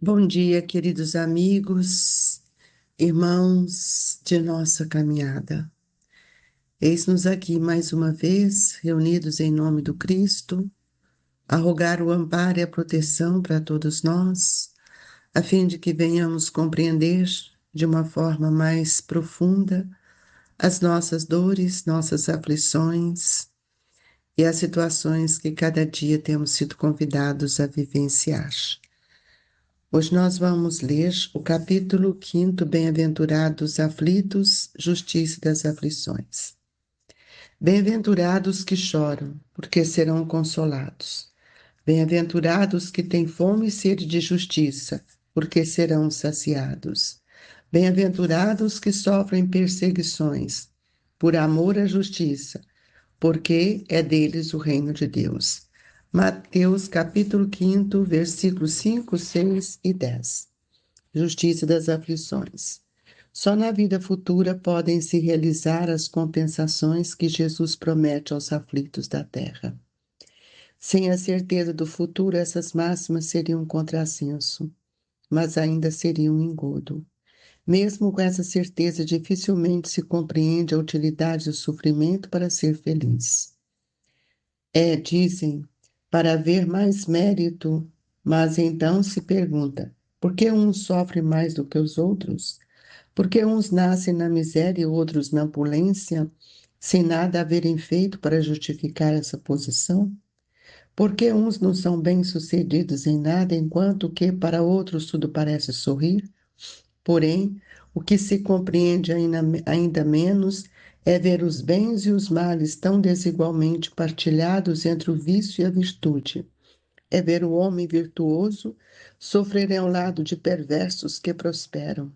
Bom dia, queridos amigos, irmãos de nossa caminhada. Eis-nos aqui mais uma vez, reunidos em nome do Cristo, a rogar o amparo e a proteção para todos nós, a fim de que venhamos compreender de uma forma mais profunda as nossas dores, nossas aflições e as situações que cada dia temos sido convidados a vivenciar. Hoje nós vamos ler o capítulo 5, Bem-aventurados aflitos, justiça das aflições. Bem-aventurados que choram, porque serão consolados. Bem-aventurados que têm fome e sede de justiça, porque serão saciados. Bem-aventurados que sofrem perseguições, por amor à justiça, porque é deles o reino de Deus. Mateus capítulo 5, versículos 5, 6 e 10. Justiça das aflições. Só na vida futura podem se realizar as compensações que Jesus promete aos aflitos da terra. Sem a certeza do futuro, essas máximas seriam um contrassenso, mas ainda seriam um engodo. Mesmo com essa certeza, dificilmente se compreende a utilidade do sofrimento para ser feliz. Dizem, para haver mais mérito, mas então se pergunta, por que uns sofrem mais do que os outros? Por que uns nascem na miséria e outros na opulência, sem nada haverem feito para justificar essa posição? Por que uns não são bem-sucedidos em nada, enquanto que para outros tudo parece sorrir? Porém, o que se compreende ainda menos é ver os bens e os males tão desigualmente partilhados entre o vício e a virtude. É ver o homem virtuoso sofrer ao lado de perversos que prosperam.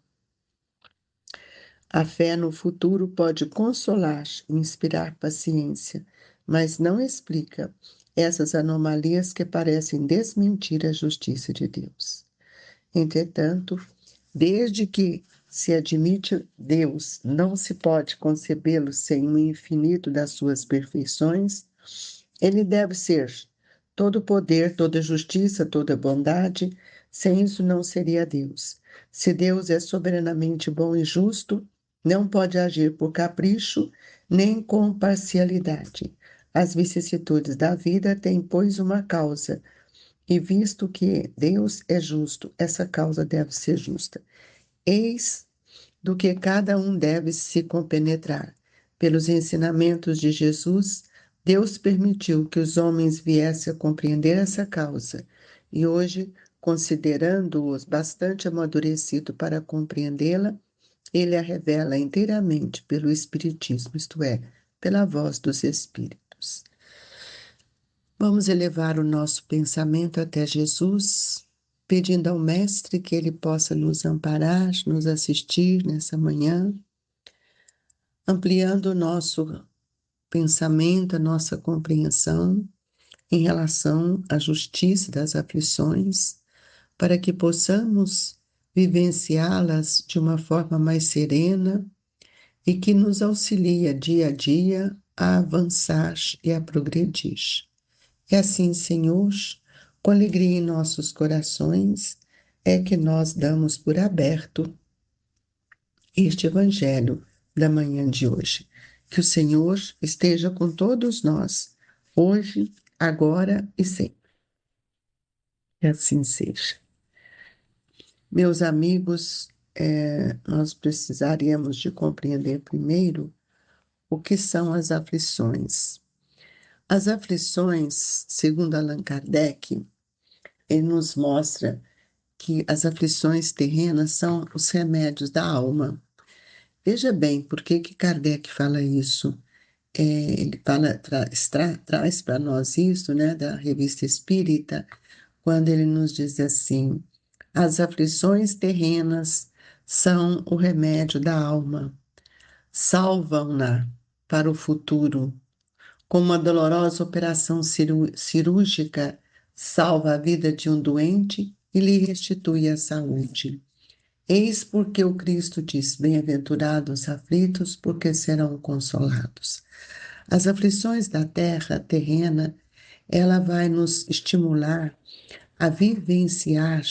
A fé no futuro pode consolar e inspirar paciência, mas não explica essas anomalias que parecem desmentir a justiça de Deus. Entretanto, desde que se admite Deus, não se pode concebê-lo sem o infinito das suas perfeições, ele deve ser todo poder, toda justiça, toda bondade. Sem isso não seria Deus. Se Deus é soberanamente bom e justo, não pode agir por capricho nem com parcialidade. As vicissitudes da vida têm, pois, uma causa, e visto que Deus é justo, essa causa deve ser justa. Eis do que cada um deve se compenetrar. Pelos ensinamentos de Jesus, Deus permitiu que os homens viessem a compreender essa causa, e hoje, considerando-os bastante amadurecido para compreendê-la, ele a revela inteiramente pelo Espiritismo, isto é, pela voz dos Espíritos. Vamos elevar o nosso pensamento até Jesus, pedindo ao Mestre que ele possa nos amparar, nos assistir nessa manhã, ampliando o nosso pensamento, a nossa compreensão em relação à justiça das aflições, para que possamos vivenciá-las de uma forma mais serena e que nos auxilia dia a dia a avançar e a progredir. E assim, Senhor, com alegria em nossos corações, é que nós damos por aberto este Evangelho da manhã de hoje. Que o Senhor esteja com todos nós, hoje, agora e sempre. Que assim seja. Meus amigos, nós precisaríamos de compreender primeiro o que são as aflições. As aflições, segundo Allan Kardec, ele nos mostra que as aflições terrenas são os remédios da alma. Veja bem, por que Kardec fala isso? Ele traz para nós isso, né, da Revista Espírita, quando ele nos diz assim: as aflições terrenas são o remédio da alma, salvam-na para o futuro, como uma dolorosa operação cirúrgica salva a vida de um doente e lhe restitui a saúde. Eis porque o Cristo diz: bem-aventurados os aflitos, porque serão consolados. As aflições da terra terrena, ela vai nos estimular a vivenciar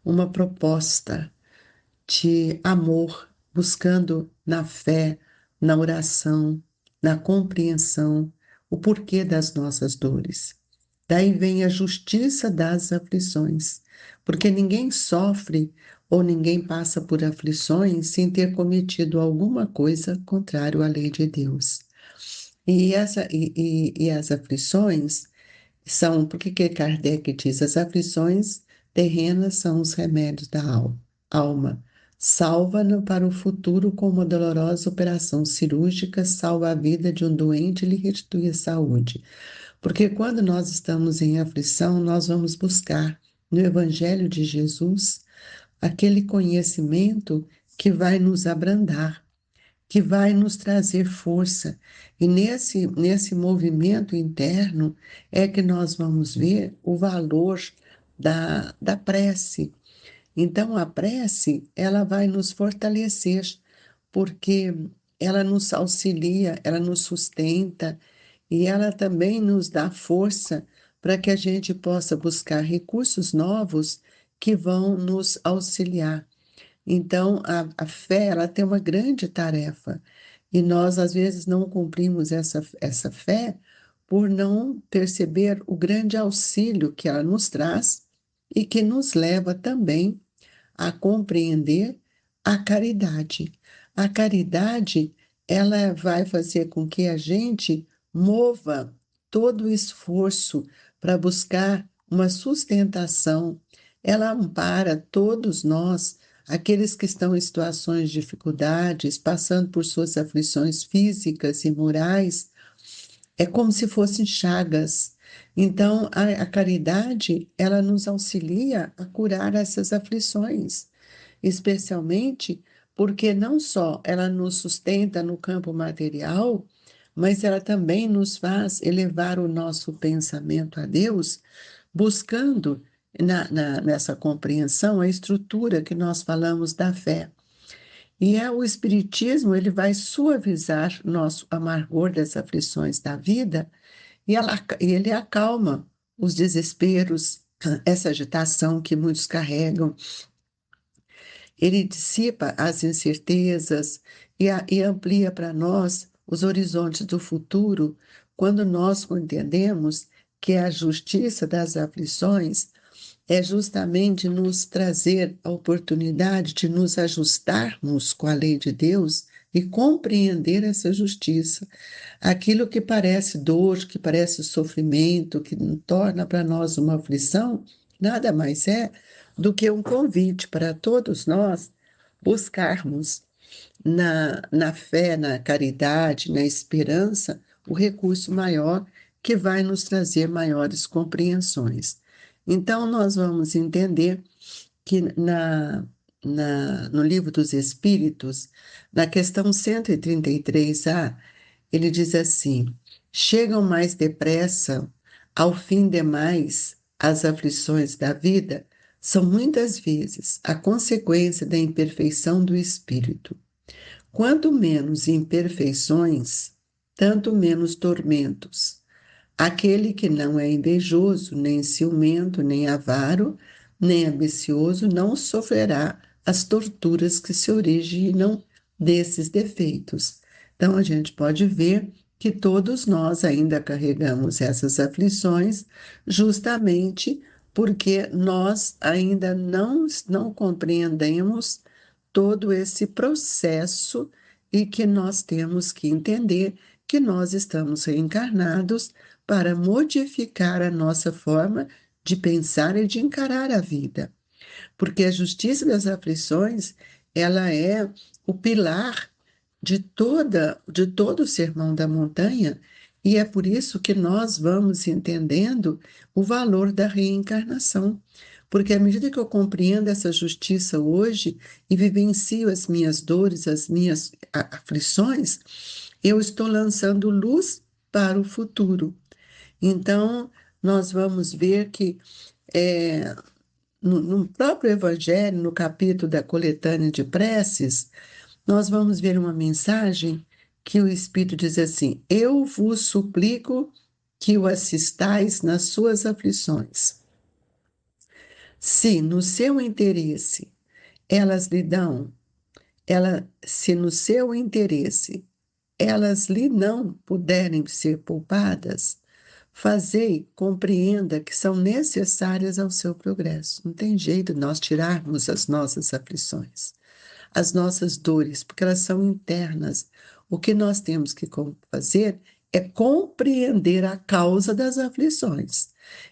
uma proposta de amor, buscando na fé, na oração, na compreensão, o porquê das nossas dores. Daí vem a justiça das aflições, porque ninguém sofre ou ninguém passa por aflições sem ter cometido alguma coisa contrária à lei de Deus. E as aflições são, por que Kardec diz, as aflições terrenas são os remédios da alma. Salva-no para o futuro com uma dolorosa operação cirúrgica, salva a vida de um doente e lhe restitui a saúde. Porque quando nós estamos em aflição, nós vamos buscar no Evangelho de Jesus aquele conhecimento que vai nos abrandar, que vai nos trazer força. E nesse movimento interno é que nós vamos ver o valor da prece. Então, a prece, ela vai nos fortalecer, porque ela nos auxilia, ela nos sustenta e ela também nos dá força para que a gente possa buscar recursos novos que vão nos auxiliar. Então, a fé, ela tem uma grande tarefa e nós, às vezes, não cumprimos essa fé por não perceber o grande auxílio que ela nos traz e que nos leva também a compreender a caridade. A caridade, ela vai fazer com que a gente mova todo o esforço para buscar uma sustentação. Ela ampara todos nós, aqueles que estão em situações de dificuldades, passando por suas aflições físicas e morais, é como se fossem chagas. Então, a caridade, ela nos auxilia a curar essas aflições, especialmente porque não só ela nos sustenta no campo material, mas ela também nos faz elevar o nosso pensamento a Deus, buscando nessa compreensão a estrutura que nós falamos da fé. E o Espiritismo, ele vai suavizar nosso amargor das aflições da vida e ele acalma os desesperos, essa agitação que muitos carregam. Ele dissipa as incertezas e amplia para nós os horizontes do futuro, quando nós entendemos que a justiça das aflições é justamente nos trazer a oportunidade de nos ajustarmos com a lei de Deus e compreender essa justiça. Aquilo que parece dor, que parece sofrimento, que torna para nós uma aflição, nada mais é do que um convite para todos nós buscarmos na fé, na caridade, na esperança, o recurso maior que vai nos trazer maiores compreensões. Então, nós vamos entender que no Livro dos Espíritos, na questão 133A, ele diz assim: chegam mais depressa, ao fim demais, as aflições da vida, são muitas vezes a consequência da imperfeição do espírito. Quanto menos imperfeições, tanto menos tormentos. Aquele que não é invejoso, nem ciumento, nem avaro, nem ambicioso, não sofrerá as torturas que se originam desses defeitos. Então, a gente pode ver que todos nós ainda carregamos essas aflições, justamente porque nós ainda não compreendemos todo esse processo e que nós temos que entender que nós estamos reencarnados para modificar a nossa forma de pensar e de encarar a vida. Porque a justiça das aflições, ela é o pilar de todo o Sermão da Montanha, e é por isso que nós vamos entendendo o valor da reencarnação. Porque à medida que eu compreendo essa justiça hoje e vivencio as minhas dores, as minhas aflições, eu estou lançando luz para o futuro. Então, nós vamos ver que é, no próprio Evangelho, no capítulo da coletânea de preces, nós vamos ver uma mensagem que o Espírito diz assim: eu vos suplico que o assistais nas suas aflições. Se no seu interesse elas lhe dão, se no seu interesse elas lhe não puderem ser poupadas, fazei, compreenda que são necessárias ao seu progresso. Não tem jeito de nós tirarmos as nossas aflições, as nossas dores, porque elas são internas. O que nós temos que fazer é compreender a causa das aflições.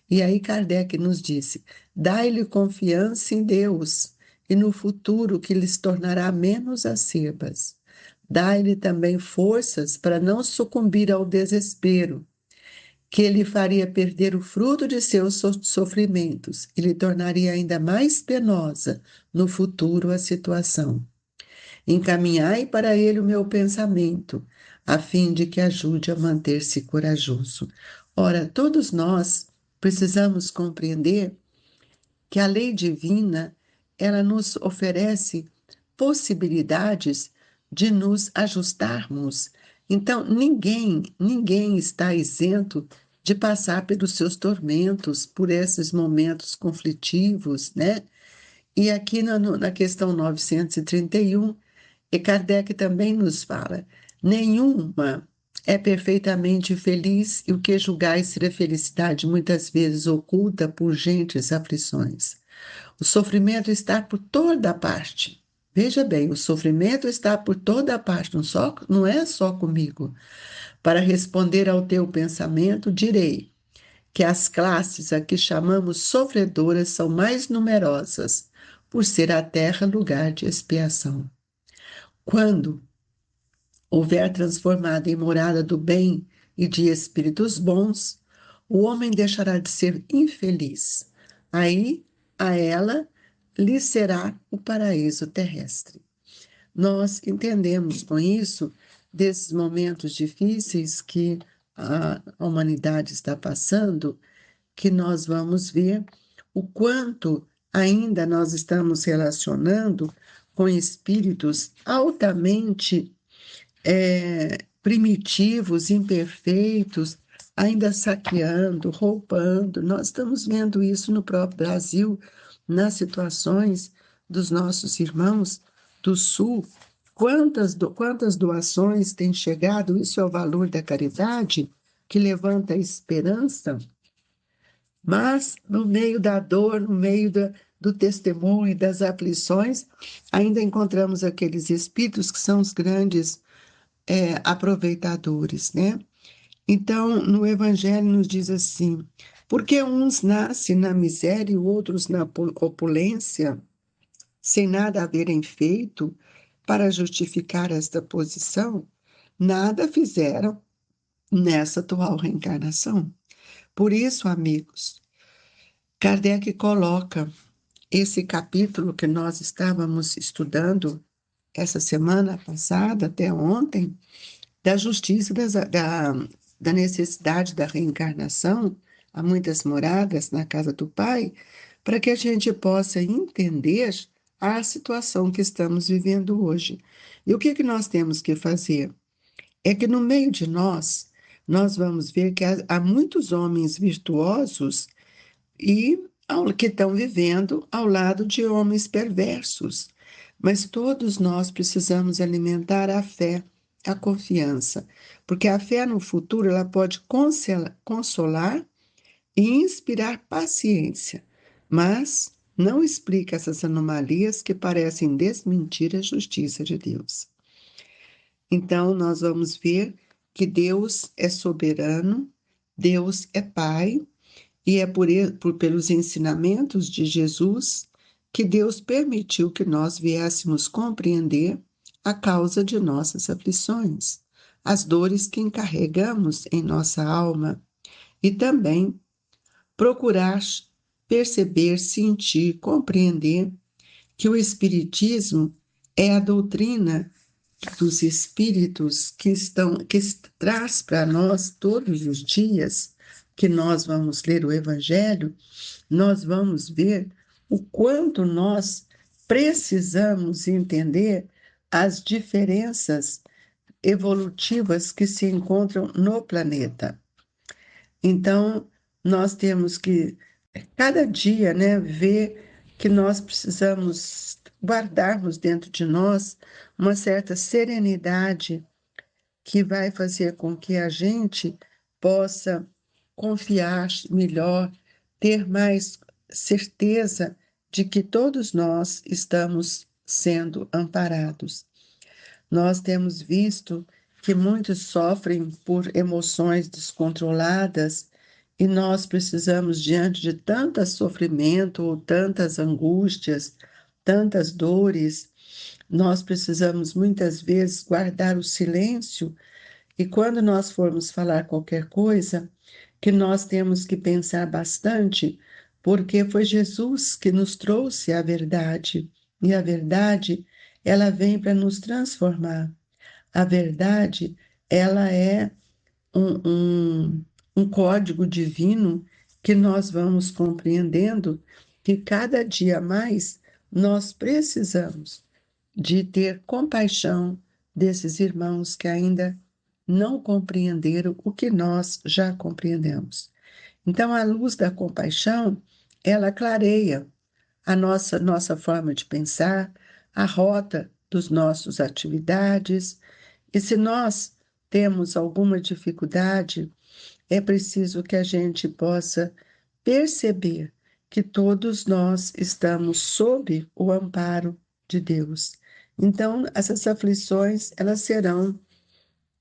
E aí Kardec nos disse: dai-lhe confiança em Deus e no futuro que lhes tornará menos acerbas. Dai-lhe também forças para não sucumbir ao desespero, que lhe faria perder o fruto de seus sofrimentos e lhe tornaria ainda mais penosa no futuro a situação. Encaminhai para ele o meu pensamento, a fim de que ajude a manter-se corajoso. Ora, todos nós precisamos compreender que a lei divina, ela nos oferece possibilidades de nos ajustarmos. Então, ninguém está isento de passar pelos seus tormentos, por esses momentos conflitivos, né? E aqui na questão 931, e Kardec também nos fala: nenhuma é perfeitamente feliz, e o que julgais ser a felicidade muitas vezes oculta por gentes aflições. O sofrimento está por toda parte. Veja bem, o sofrimento está por toda parte, não é só comigo. Para responder ao teu pensamento, direi que as classes a que chamamos sofredoras são mais numerosas, por ser a terra lugar de expiação. Quando houver transformado em morada do bem e de espíritos bons, o homem deixará de ser infeliz. Aí, a ela, lhe será o paraíso terrestre. Nós entendemos com isso, desses momentos difíceis que a humanidade está passando, que nós vamos ver o quanto ainda nós estamos relacionando com espíritos altamente primitivos, imperfeitos, ainda saqueando, roubando. Nós estamos vendo isso no próprio Brasil, nas situações dos nossos irmãos do Sul. Quantas doações têm chegado? Isso é o valor da caridade, que levanta a esperança, mas no meio da dor, no meio do testemunho, das aflições, ainda encontramos aqueles espíritos que são os grandes aproveitadores, né? Então, no Evangelho nos diz assim: porque uns nascem na miséria e outros na opulência, sem nada haverem feito para justificar esta posição, nada fizeram nessa atual reencarnação. Por isso, amigos, Kardec coloca esse capítulo que nós estávamos estudando essa semana passada, até ontem, da justiça, da necessidade da reencarnação, há muitas moradas na casa do Pai, para que a gente possa entender a situação que estamos vivendo hoje. E o que nós temos que fazer? É que no meio de nós vamos ver que há muitos homens virtuosos e que estão vivendo ao lado de homens perversos. Mas todos nós precisamos alimentar a fé, a confiança, porque a fé no futuro ela pode consolar e inspirar paciência, mas não explica essas anomalias que parecem desmentir a justiça de Deus. Então, nós vamos ver que Deus é soberano, Deus é Pai, e é pelos ensinamentos de Jesus que Deus permitiu que nós viéssemos compreender a causa de nossas aflições, as dores que encarregamos em nossa alma, e também procurar perceber, sentir, compreender que o Espiritismo é a doutrina dos espíritos que traz para nós todos os dias que nós vamos ler o Evangelho, nós vamos ver o quanto nós precisamos entender as diferenças evolutivas que se encontram no planeta. Então, nós temos que cada dia, né, ver que nós precisamos guardarmos dentro de nós uma certa serenidade que vai fazer com que a gente possa confiar melhor, ter mais certeza de que todos nós estamos sendo amparados. Nós temos visto que muitos sofrem por emoções descontroladas e nós precisamos, diante de tanto sofrimento ou tantas angústias, tantas dores, nós precisamos muitas vezes guardar o silêncio e quando nós formos falar qualquer coisa, que nós temos que pensar bastante, porque foi Jesus que nos trouxe a verdade e a verdade, ela vem para nos transformar. A verdade, ela é um, um código divino que nós vamos compreendendo que cada dia mais nós precisamos de ter compaixão desses irmãos que ainda não compreenderam o que nós já compreendemos. Então, a luz da compaixão, ela clareia a nossa forma de pensar, a rota dos nossos atividades, e se nós temos alguma dificuldade, é preciso que a gente possa perceber que todos nós estamos sob o amparo de Deus. Então, essas aflições, elas serão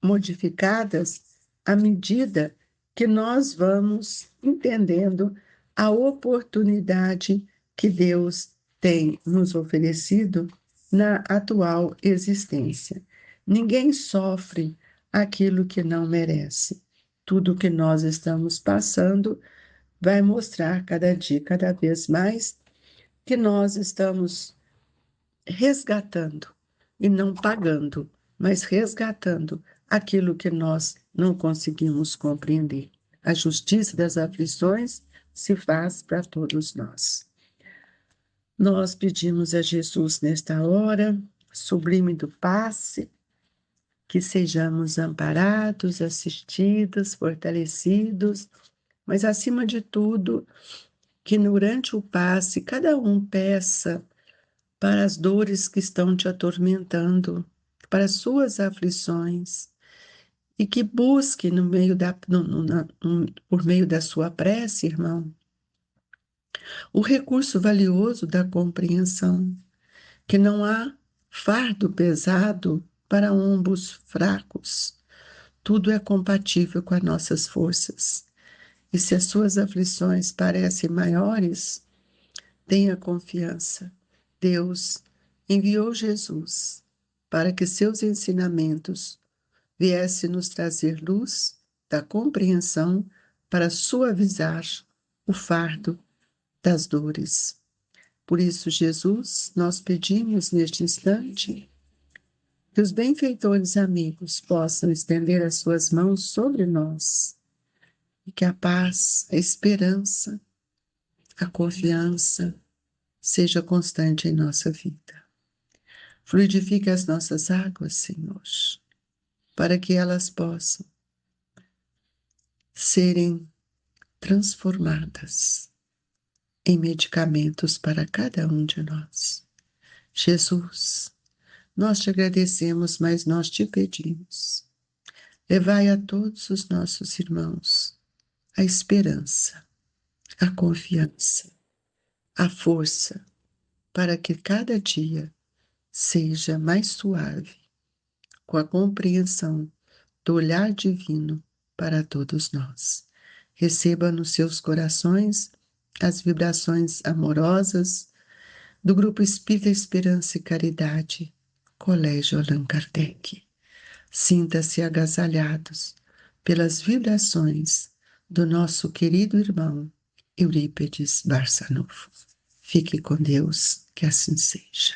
modificadas à medida que nós vamos entendendo a oportunidade que Deus tem nos oferecido na atual existência. Ninguém sofre aquilo que não merece. Tudo que nós estamos passando vai mostrar cada dia, cada vez mais, que nós estamos resgatando e não pagando, mas resgatando aquilo que nós não conseguimos compreender. A justiça das aflições se faz para todos nós. Nós pedimos a Jesus nesta hora, sublime do passe, que sejamos amparados, assistidos, fortalecidos, mas acima de tudo, que durante o passe cada um peça para as dores que estão te atormentando, para as suas aflições, e que busque no meio por meio da sua prece, irmão, o recurso valioso da compreensão, que não há fardo pesado para ombros fracos. Tudo é compatível com as nossas forças. E se as suas aflições parecem maiores, tenha confiança. Deus enviou Jesus para que seus ensinamentos viessem nos trazer luz da compreensão para suavizar o fardo das dores. Por isso, Jesus, nós pedimos neste instante que os benfeitores amigos possam estender as suas mãos sobre nós e que a paz, a esperança, a confiança seja constante em nossa vida. Fluidifique as nossas águas, Senhor, para que elas possam serem transformadas em medicamentos para cada um de nós. Jesus, nós te agradecemos, mas nós te pedimos. Levai a todos os nossos irmãos a esperança, a confiança, a força, para que cada dia seja mais suave, com a compreensão do olhar divino para todos nós. Receba nos seus corações as vibrações amorosas do Grupo Espírita Esperança e Caridade, Colégio Allan Kardec. Sinta-se agasalhados pelas vibrações do nosso querido irmão Eurípedes Barçanufo. Fique com Deus, que assim seja.